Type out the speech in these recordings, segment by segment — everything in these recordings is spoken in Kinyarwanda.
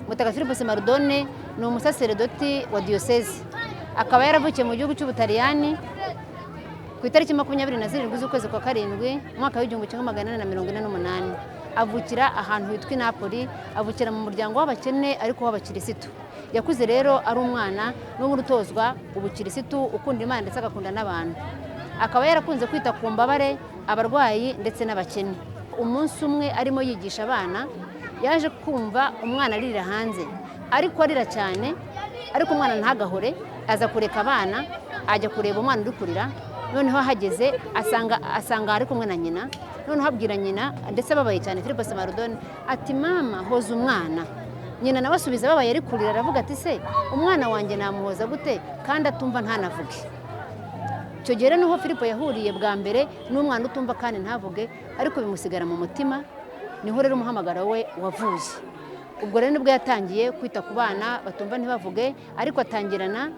Mutagatifu Philippe Mardone ni umusaseredoti wa diyoseze, akaba yaravukiye mu gihugu cy'Ubutaliyani ku itariki 27 z'ukwezi kwa karindwi mwaka w'1848. Avukira ahantu hitwa i Napoli, avukira mu muryango w'abakene ariko w'abakirisitu. Yakuze rero ari umwana n'ubundi utozwa ubukirisitu, ukunda Imana ndetse agakunda n'abantu. Akaba yarakunze kwita ku mbabare, abarwayi ndetse n'abakene. Umunsi umwe arimo yigisha abana, yaje kumva umwana arira hanze, ariko arira cyane, ariko umwana ntagahore, aza kureka abana ajya kureba umwana uri kurira. Noneho hageze asanga ari kumwe na nyina, noneho abwira nyina ndetse babaye cyane Philippe Mardone ati mama hoza umwana. Nyina nawe asubiza babaye ari kurira, aravuga ati se umwana wanjye namuhoza gute kandi atumva ntanavuge. Icyo gihe niho Philippe yahuriye bwa mbere n'umwana utumva kandi ntavuge, ariko bimusigara mu mutima, niho rero umuhamagaro we wavuye. Ubwo rero nibwo yatangiye kwita ku bana batumva ntibavuge, ariko atangirana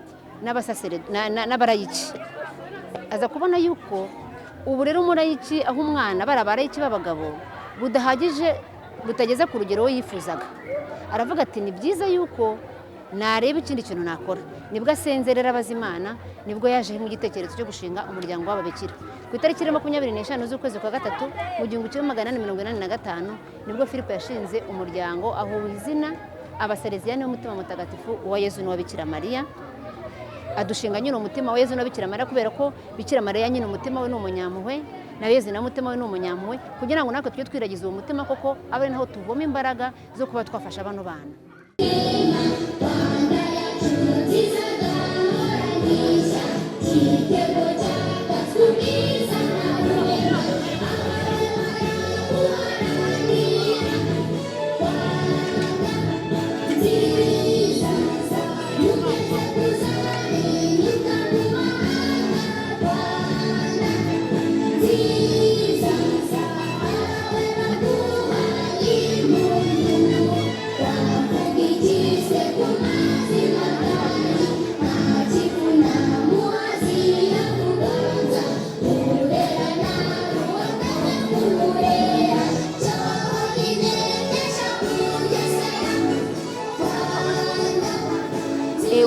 n'abarayiki. Aza kubona yuko ubu rero umurayiki aho umwana barabarayiki b'abagabo budahagije, butageze ku rugero we yifuzaga. Aravuga ati ni byiza yuko nareba ikindi kintu nakora. Nibwo asenzerera abazimana, nibwo yaje mu gitekerezo cyo gushinga umuryango w'ababikira. Ku itariki 25 z'ukwezi kwa gatatu mu 1885 nibwo Philippe yashinze umuryango aho izina abasaleziyani b'umutima mutagatifu wa Yezu n'uwa Bikira Mariya. Adushinga nyine umutima wa Yezu na Bikira Mariya kubera ko Bikira Mariya nyine umutima we n'umunyampuhwe, na Yezu na umutima we n'umunyampuhwe, kugira ngo natwe tujye twiragiza uwo mutima koko abe naho tuvoma imbaraga zo kuba twafasha bano bana.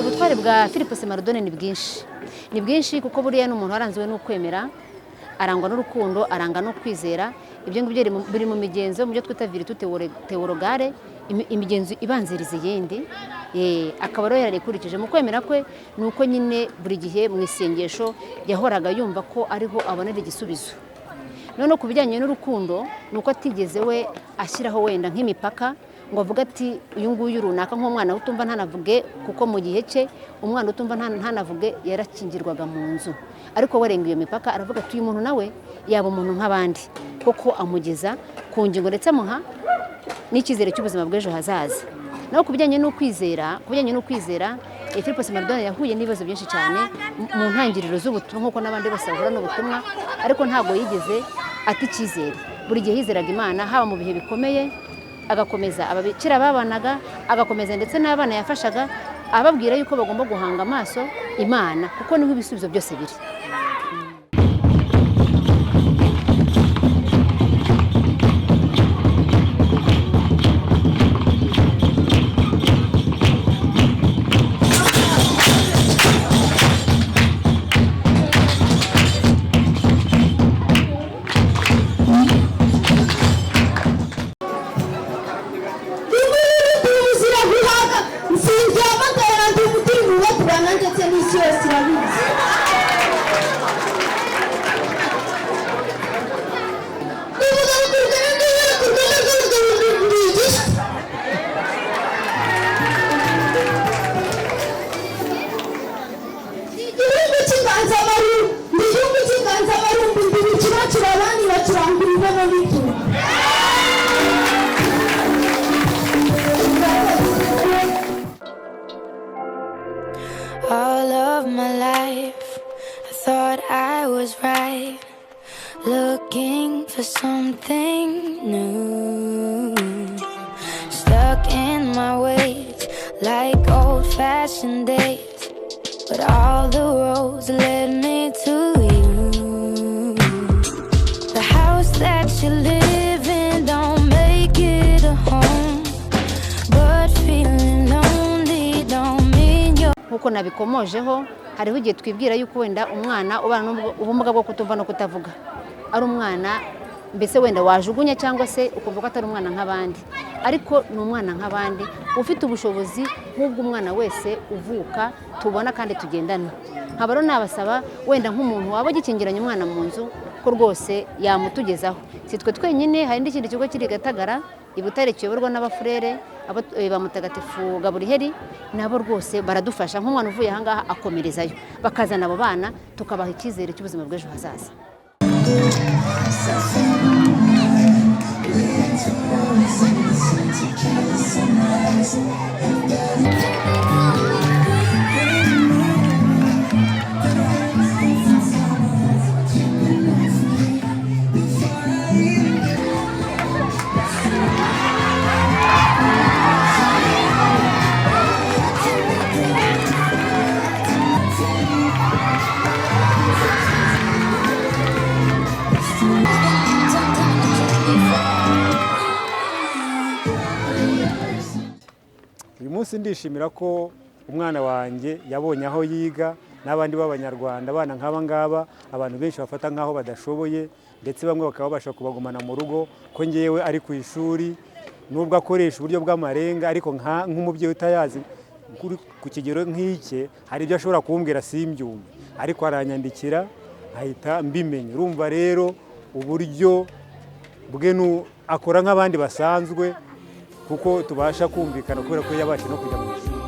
Ubutware bwa Philippe Mardone ni bwinshi kuko buriya n'umuntu waranzwe n'ukwemera, arangwa n'urukundo, aranga no kwizera. Ibyo ngibyo biri mu migenzo mu byo twita virtute théologale, imigenzo ibanziriza yindi. Akaba rero yarakurikije mu kwemera kwe, nuko nyine buri gihe mu isengesho yahoraga yumva ko ariho abonera igisubizo. None ku bijyanye n'urukundo nuko atigeze we ashyiraho wenda nk'imipaka ngo avuga ati uyu nguyu runaka nk'umwana utumva ntanavuge, kuko mu gihe cye umwana utumva ntanavuge yarakingirwaga mu nzu. Ariko warenga iyo mipaka aravuga ati uyu muntu nawe yaba umuntu nk'abandi, kuko amugeza ku ngingo ndetse amuha n'icyizere cy'ubuzima bw'ejo hazaza. Naho ku bijyanye n'ukwizera Philippe Mardone yahuye n'ibibazo byinshi cyane mu ntangiriro z'ubutumwa, nk'uko n'abandi bose bahura n'ubutumwa, ariko ntabwo yigeze ati icyizere. Buri gihe yizeraga Imana, haba mu bihe bikomeye, agakomeza ababikira babanaga, agakomeza ndetse n'abana yafashaga, ababwira yuko bagomba guhanga amaso Imana kuko niho ibisubizo byose biri. looking for something new, stuck in my ways like old-fashioned days, but all the roads led me to you. The house that you live in don't make it a home, but feeling lonely don't mean you're. Nkuko nabikomojeho, hariho igihe twibwira yuko wenda umwana ubana n'ubumuga bwo kutumva no kutavuga ari umwana mbese wenda wajugunya cyangwa se ukumva ko atari umwana nk'abandi, ariko ni umwana nk'abandi ufite ubushobozi nk'ubw'umwana wese uvuka tubona kandi tugendana. Nkaba rero nabasaba wenda nk'umuntu waba gikingiranye umwana mu nzu ko rwose yamutugezaho. Si twe twenyine, hari n'ikindi kigo kiri Gatagara i Butare kiyoborwa n'abafurere ba Mutagatifu Gaburiheri, nabo rwose baradufasha. Nk'umwana uvuye aha ngaha akomerezayo, bakazana abo bana tukabaha icyizere cy'ubuzima bw'ejo hazaza. Uyu munsi ndishimira ko umwana wanjye yabonye aho yiga n'abandi b'Abanyarwanda, abana nk'aba ngaba abantu benshi bafata nk'aho badashoboye, ndetse bamwe bakaba babasha kubagumana mu rugo, ko ngewe ari ku ishuri nubwo akoresha uburyo bw'amarenga, ariko nk'umubyeyi utayazi ku kigero nk'ike hari ibyo ashobora kumbwira simbyumve, ariko aranyandikira ahita mbimenya. Urumva rero uburyo bwe akora nk'abandi basanzwe, kuko tubasha kumvikana kubera ko yabasha no kujya mu ishuri.